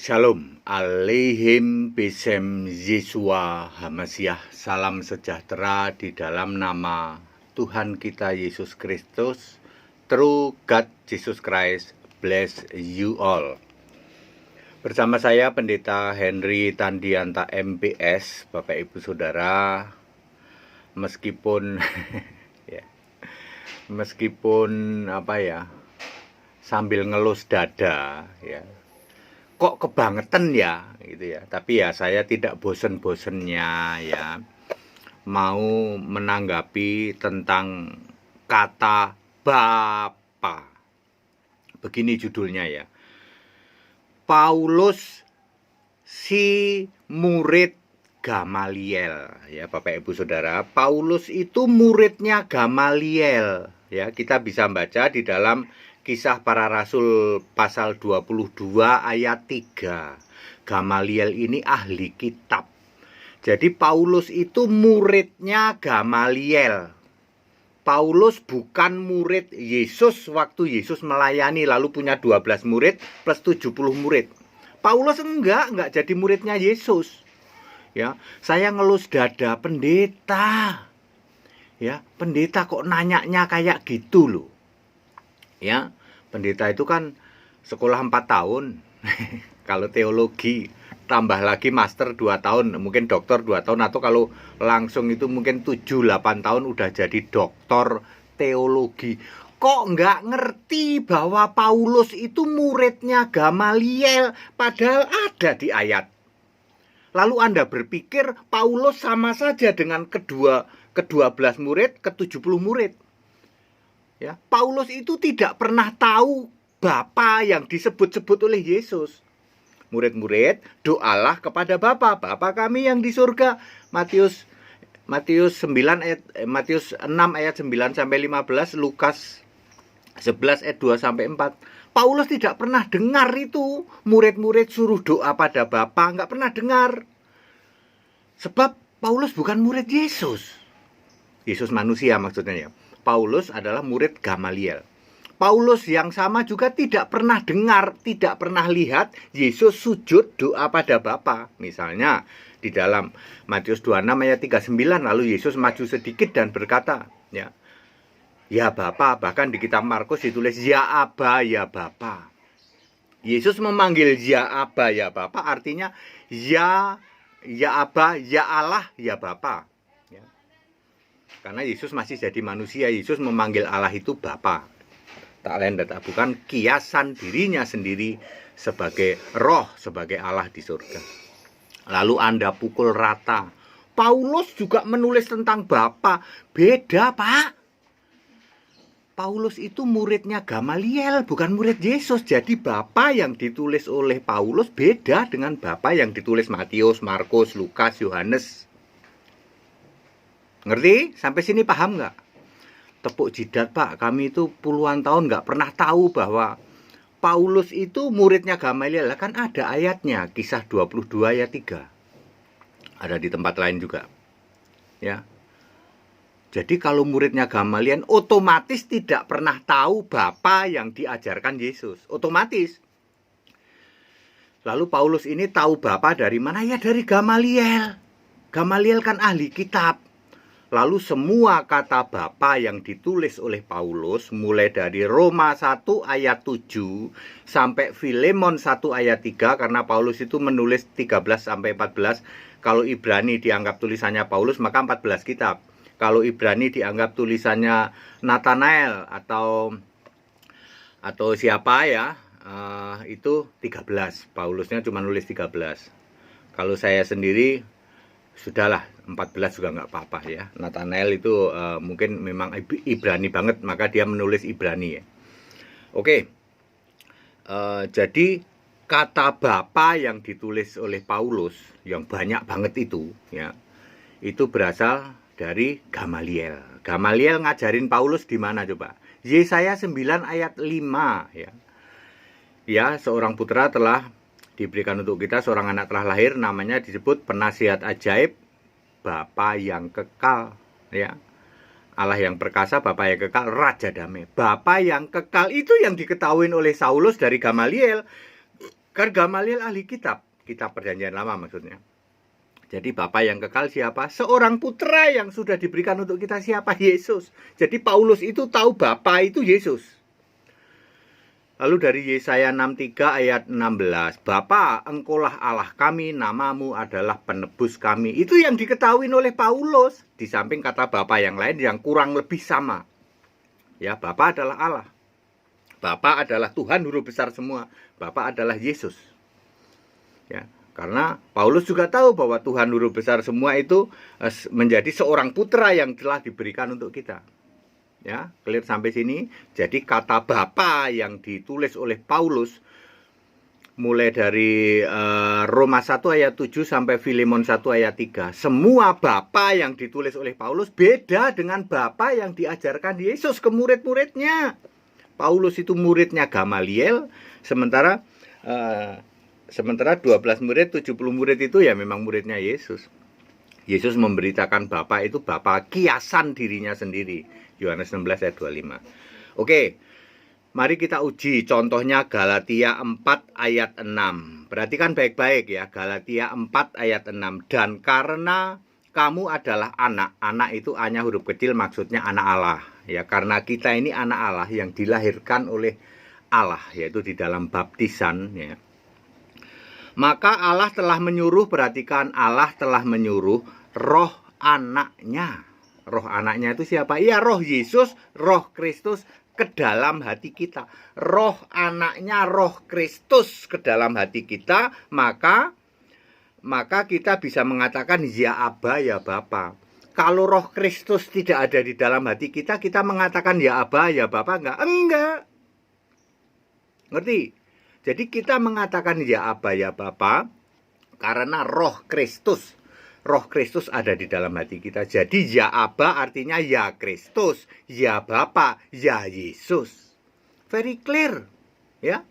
Shalom alaihim bisem Yesua Hamasyah. Salam sejahtera di dalam nama Tuhan kita Yesus Kristus. True God Jesus Christ bless you all. Bersama saya Pendeta Henry Tandianta MPS. Bapak Ibu Saudara, meskipun meskipun sambil ngelus dada kok kebangetan gitu ya. Tapi saya tidak bosen-bosennya mau menanggapi tentang kata Bapa. Begini judulnya Paulus si murid Gamaliel Bapak Ibu Saudara. Paulus itu muridnya Gamaliel kita bisa baca di dalam Kisah Para Rasul pasal 22 ayat 3. Gamaliel ini ahli kitab. Jadi Paulus itu muridnya Gamaliel. Paulus bukan murid Yesus waktu Yesus melayani lalu punya 12 murid plus 70 murid. Paulus enggak jadi muridnya Yesus. Saya ngelus dada pendeta. Pendeta kok nanyanya kayak gitu loh. Pendeta itu kan sekolah 4 tahun. Kalau teologi tambah lagi master 2 tahun, mungkin doktor 2 tahun, atau kalau langsung itu mungkin 7-8 tahun udah jadi doktor teologi. Kok nggak ngerti bahwa Paulus itu muridnya Gamaliel, padahal ada di ayat. Lalu Anda berpikir Paulus sama saja dengan ke-12 murid, ke-70 murid. Paulus itu tidak pernah tahu Bapa yang disebut-sebut oleh Yesus. Murid-murid, doalah kepada Bapa, Bapa kami yang di surga. Matius 6 ayat 9 sampai 15, Lukas 11 ayat 2 sampai 4. Paulus tidak pernah dengar itu murid-murid suruh doa pada Bapa, enggak pernah dengar. Sebab Paulus bukan murid Yesus. Yesus manusia maksudnya Paulus adalah murid Gamaliel. Paulus yang sama juga tidak pernah dengar, tidak pernah lihat Yesus sujud doa pada Bapa. Misalnya di dalam Matius 26 ayat 39, lalu Yesus maju sedikit dan berkata, ya Bapa. Bahkan di kitab Markus ditulis ya Aba, ya Bapa. Yesus memanggil ya Aba, ya Bapa, artinya ya Aba, ya Allah, ya Bapa. Karena Yesus masih jadi manusia, Yesus memanggil Allah itu Bapa. Tak lain dan tak bukan kiasan dirinya sendiri sebagai roh, sebagai Allah di surga. Lalu Anda pukul rata. Paulus juga menulis tentang Bapa. Beda, Pak. Paulus itu muridnya Gamaliel, bukan murid Yesus. Jadi Bapa yang ditulis oleh Paulus beda dengan Bapa yang ditulis Matius, Markus, Lukas, Yohanes. Ngerti? Sampai sini paham nggak? Tepuk jidat, Pak. Kami itu puluhan tahun nggak pernah tahu bahwa Paulus itu muridnya Gamaliel. Kan ada ayatnya, Kisah 22 ayat 3. Ada di tempat lain juga. Jadi kalau muridnya Gamaliel otomatis tidak pernah tahu Bapa yang diajarkan Yesus. Otomatis. Lalu Paulus ini tahu Bapa dari mana? Dari Gamaliel. Gamaliel kan ahli kitab. Lalu semua kata Bapa yang ditulis oleh Paulus, mulai dari Roma 1 ayat 7 sampai Filemon 1 ayat 3, karena Paulus itu menulis 13 sampai 14. Kalau Ibrani dianggap tulisannya Paulus, maka 14 kitab. Kalau Ibrani dianggap tulisannya Nathanael atau siapa itu 13. Paulusnya cuma nulis 13. Kalau saya sendiri sudahlah 14 juga nggak apa-apa Nathanael itu mungkin memang Ibrani banget, maka dia menulis Ibrani Oke. Jadi kata Bapa yang ditulis oleh Paulus yang banyak banget itu berasal dari Gamaliel. Gamaliel ngajarin Paulus di mana coba? Yesaya 9 ayat 5 seorang putra telah diberikan untuk kita, seorang anak telah lahir, namanya disebut penasihat ajaib, Bapa yang kekal, Allah yang perkasa, Bapa yang kekal, Raja damai. Bapa yang kekal itu yang diketahui oleh Saulus dari Gamaliel. Kan Gamaliel ahli kitab perjanjian lama maksudnya. Jadi Bapa yang kekal siapa? Seorang putra yang sudah diberikan untuk kita siapa? Yesus. Jadi Paulus itu tahu Bapa itu Yesus. Lalu dari Yesaya 63 ayat 16, Bapa, engkaulah Allah kami, namamu adalah penebus kami. Itu yang diketahui oleh Paulus. Di samping kata Bapa yang lain yang kurang lebih sama. Ya, Bapa adalah Allah. Bapa adalah Tuhan huruf besar semua. Bapa adalah Yesus. Ya, karena Paulus juga tahu bahwa Tuhan huruf besar semua itu menjadi seorang putra yang telah diberikan untuk kita. Ya, clear sampai sini. Jadi kata Bapa yang ditulis oleh Paulus mulai dari Roma 1 ayat 7 sampai Filemon 1 ayat 3. Semua Bapa yang ditulis oleh Paulus beda dengan Bapa yang diajarkan Yesus ke murid-muridnya. Paulus itu muridnya Gamaliel, sementara 12 murid, 70 murid itu ya memang muridnya Yesus. Yesus memberitakan Bapa itu Bapa kiasan dirinya sendiri. Yohanes 16 ayat 25. Oke, mari kita uji contohnya Galatia 4 ayat 6. Perhatikan baik-baik ya, Galatia 4 ayat 6. Dan karena kamu adalah anak itu A-nya huruf kecil maksudnya anak Allah. Ya, karena kita ini anak Allah yang dilahirkan oleh Allah, yaitu di dalam baptisan ya. Maka Allah telah menyuruh, perhatikan, Allah telah menyuruh roh anaknya. Roh anaknya itu siapa? Iya, roh Yesus, roh Kristus ke dalam hati kita. Roh anaknya, roh Kristus ke dalam hati kita, maka kita bisa mengatakan ya Aba, ya Bapa. Kalau roh Kristus tidak ada di dalam hati kita, kita mengatakan ya Aba, ya Bapa enggak? Enggak. Ngerti? Jadi kita mengatakan ya Aba, ya Bapa karena roh Kristus ada di dalam hati kita. Jadi ya Aba artinya ya Kristus, ya Bapa, ya Yesus. Very clear, ya.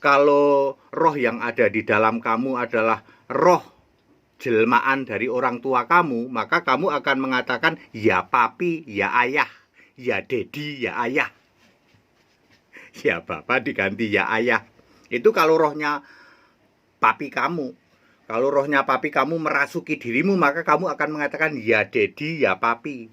Kalau roh yang ada di dalam kamu adalah roh jelmaan dari orang tua kamu, maka kamu akan mengatakan ya papi, ya ayah, ya dedi, ya ayah. Ya Bapa diganti ya ayah. Itu kalau rohnya papi kamu. Kalau rohnya papi kamu merasuki dirimu, maka kamu akan mengatakan ya dedi, ya papi.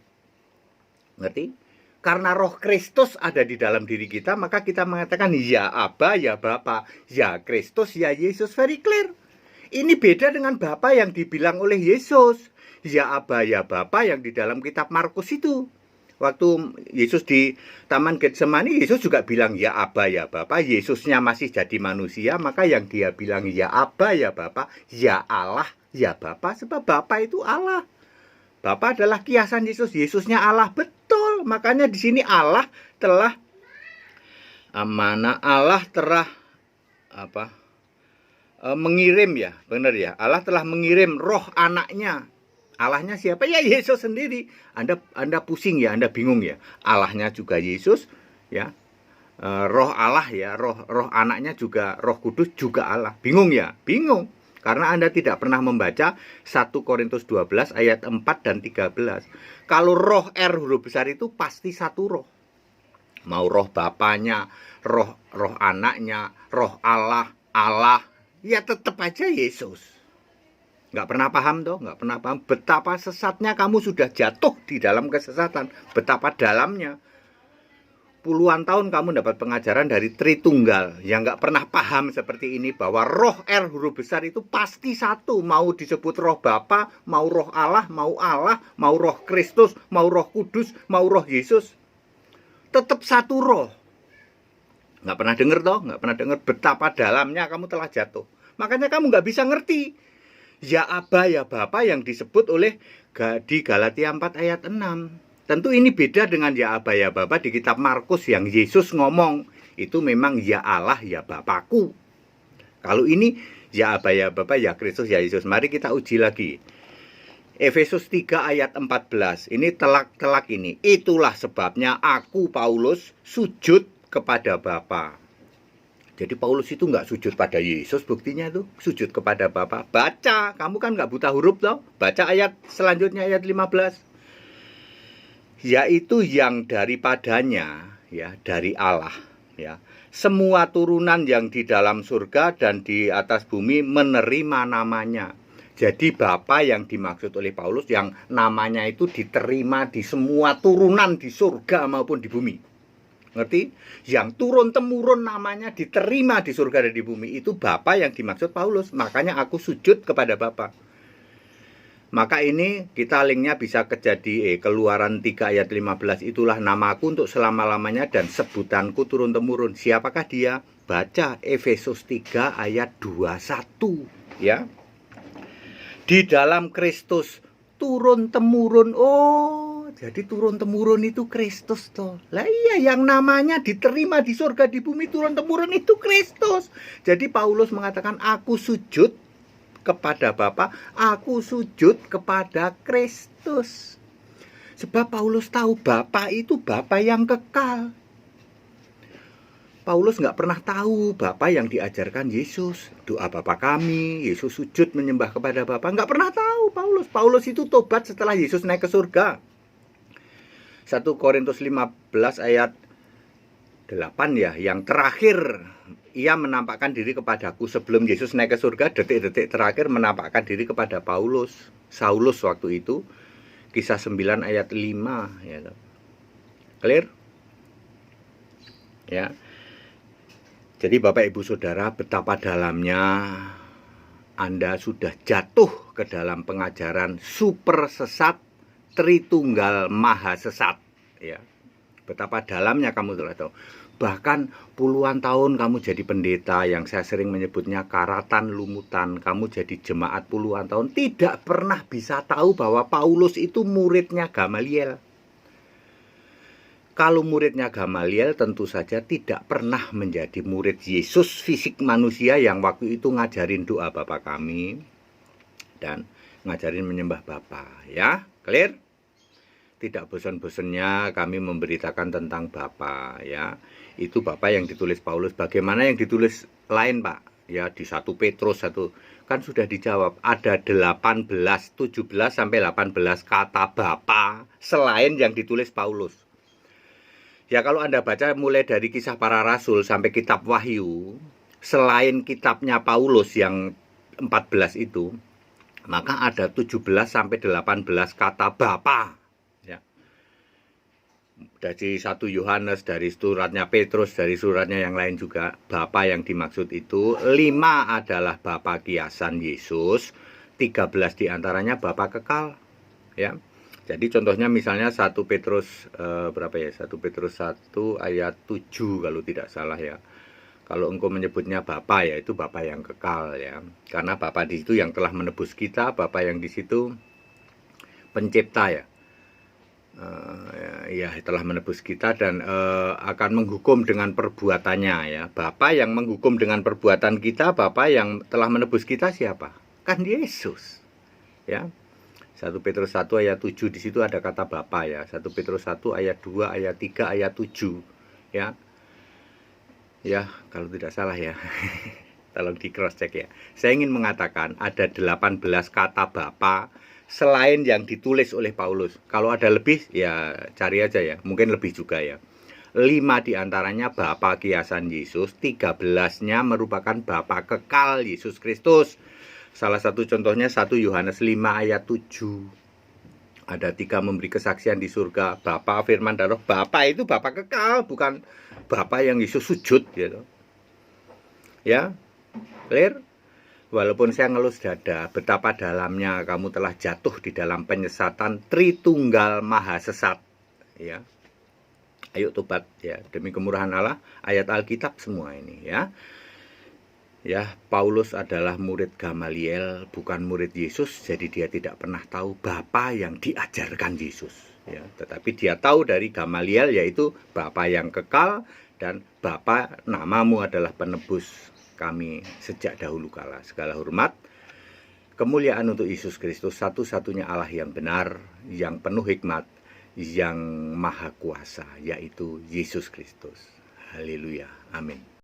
Ngerti? Karena roh Kristus ada di dalam diri kita, maka kita mengatakan ya Aba, ya Bapa, ya Kristus, ya Yesus. Very clear. Ini beda dengan Bapa yang dibilang oleh Yesus. Ya Aba, ya Bapa yang di dalam kitab Markus itu. Waktu Yesus di Taman Getsemani, Yesus juga bilang ya Aba, ya Bapa. Yesusnya masih jadi manusia, maka yang dia bilang ya Aba, ya Bapa, ya Allah, ya Bapa. Sebab Bapa itu Allah. Bapa adalah kiasan Yesus. Yesusnya Allah, betul. Makanya di sini Allah telah mengirim ya, benar ya. Allah telah mengirim roh anaknya. Allahnya siapa? Ya Yesus sendiri. Anda pusing ya, Anda bingung ya. Allahnya juga Yesus, ya. Roh Allah ya, roh anaknya juga Roh Kudus juga Allah. Bingung ya? Bingung. Karena Anda tidak pernah membaca 1 Korintus 12 ayat 4 dan 13. Kalau roh R huruf besar itu pasti satu roh. Mau roh Bapanya, roh anaknya, roh Allah, ya tetap aja Yesus. Nggak pernah paham toh? Nggak pernah paham betapa sesatnya kamu sudah jatuh di dalam kesesatan. Betapa dalamnya. Puluhan tahun kamu dapat pengajaran dari Tritunggal yang nggak pernah paham seperti ini, bahwa roh R huruf besar itu pasti satu. Mau disebut roh Bapa, mau roh Allah, mau roh Kristus, mau roh Kudus, mau roh Yesus, tetap satu roh. Nggak pernah dengar toh? Nggak pernah dengar betapa dalamnya kamu telah jatuh. Makanya kamu nggak bisa ngerti ya Aba, ya Bapa yang disebut oleh di Galatia 4 ayat 6. Tentu ini beda dengan ya Aba, ya Bapa di kitab Markus yang Yesus ngomong. Itu memang ya Allah, ya Bapakku. Kalau ini ya Aba, ya Bapa, ya Kristus, ya Yesus. Mari kita uji lagi. Efesus 3 ayat 14. Ini telak-telak ini. Itulah sebabnya aku Paulus sujud kepada Bapa. Jadi Paulus itu nggak sujud pada Yesus, buktinya tuh sujud kepada Bapa. Baca, kamu kan nggak buta huruf toh. Baca ayat selanjutnya, ayat 15. Yaitu yang daripadanya, ya, dari Allah. Ya, semua turunan yang di dalam surga dan di atas bumi menerima namanya. Jadi Bapa yang dimaksud oleh Paulus yang namanya itu diterima di semua turunan di surga maupun di bumi. Ngerti? Yang turun-temurun namanya diterima di surga dan di bumi itu Bapa yang dimaksud Paulus. Makanya aku sujud kepada Bapa. Maka ini kita linknya bisa Keluaran 3 ayat 15. Itulah namaku untuk selama-lamanya dan sebutanku turun-temurun. Siapakah dia? Baca Efesus 3 ayat 21. Ya. Di dalam Kristus turun-temurun. Oh, jadi turun-temurun itu Kristus toh. Lah iya, yang namanya diterima di surga di bumi turun-temurun itu Kristus. Jadi Paulus mengatakan aku sujud kepada Bapa, aku sujud kepada Kristus. Sebab Paulus tahu Bapa itu Bapa yang kekal. Paulus nggak pernah tahu Bapa yang diajarkan Yesus. Doa Bapa kami, Yesus sujud menyembah kepada Bapa. Nggak pernah tahu Paulus. Paulus itu tobat setelah Yesus naik ke surga. 1 Korintus 15 ayat 8 ya, yang terakhir ia menampakkan diri kepadaku sebelum Yesus naik ke surga. Detik-detik terakhir menampakkan diri kepada Paulus, Saulus waktu itu. Kisah 9 ayat 5 ya. Clear? Ya. Jadi Bapak Ibu Saudara, betapa dalamnya Anda sudah jatuh ke dalam pengajaran super sesat, Tritunggal Maha Sesat ya. Betapa dalamnya kamu telah tahu. Bahkan puluhan tahun kamu jadi pendeta, yang saya sering menyebutnya karatan lumutan. Kamu jadi jemaat puluhan tahun, tidak pernah bisa tahu bahwa Paulus itu muridnya Gamaliel. Kalau muridnya Gamaliel tentu saja tidak pernah menjadi murid Yesus fisik manusia yang waktu itu ngajarin doa Bapa kami dan ngajarin menyembah Bapa. Ya, clear? Tidak bosan-bosannya kami memberitakan tentang Bapa ya. Itu Bapa yang ditulis Paulus. Bagaimana yang ditulis lain Pak? Ya di 1 Petrus 1 kan sudah dijawab. Ada 17 sampai 18 kata Bapa selain yang ditulis Paulus. Ya kalau Anda baca mulai dari Kisah Para Rasul sampai Kitab Wahyu, selain kitabnya Paulus yang 14 itu, maka ada 17 sampai 18 kata Bapa. Dari 1 Yohanes, dari suratnya Petrus, dari suratnya yang lain juga, Bapa yang dimaksud itu 5 adalah Bapa kiasan Yesus, 13 diantaranya Bapa kekal ya. Jadi contohnya misalnya 1 Petrus berapa ya? 1 Petrus 1 ayat 7 kalau tidak salah ya. Kalau engkau menyebutnya Bapa ya itu Bapa yang kekal ya. Karena Bapa di situ yang telah menebus kita, Bapa yang di situ pencipta ya. Ya telah menebus kita dan akan menghukum dengan perbuatannya ya. Bapa yang menghukum dengan perbuatan kita, Bapa yang telah menebus kita siapa? Kan Yesus. Ya. 1 Petrus 1 ayat 7 di situ ada kata Bapa ya. 1 Petrus 1 ayat 2 ayat 3 ayat 7 ya. Ya, kalau tidak salah ya. Tolong di cross check ya. Saya ingin mengatakan ada 18 kata Bapa selain yang ditulis oleh Paulus. Kalau ada lebih ya cari aja ya, mungkin lebih juga ya. 5 diantaranya Bapa kiasan Yesus, 13-nya merupakan Bapa kekal Yesus Kristus. Salah satu contohnya 1 Yohanes 5 ayat 7. Ada 3 memberi kesaksian di surga, Bapa, Firman, dan Roh. Bapa itu Bapa kekal, bukan Bapa yang Yesus sujud gitu. Ya, clear? Walaupun saya ngelus dada, betapa dalamnya kamu telah jatuh di dalam penyesatan Tritunggal Maha Sesat. Ya, ayo tobat ya demi kemurahan Allah. Ayat Alkitab semua ini ya. Ya, Paulus adalah murid Gamaliel, bukan murid Yesus, jadi dia tidak pernah tahu Bapa yang diajarkan Yesus. Ya, tetapi dia tahu dari Gamaliel yaitu Bapa yang kekal dan Bapa namamu adalah penebus kami sejak dahulu kala. Segala hormat, kemuliaan untuk Yesus Kristus, satu-satunya Allah yang benar, yang penuh hikmat, yang maha kuasa, yaitu Yesus Kristus. Haleluya. Amin.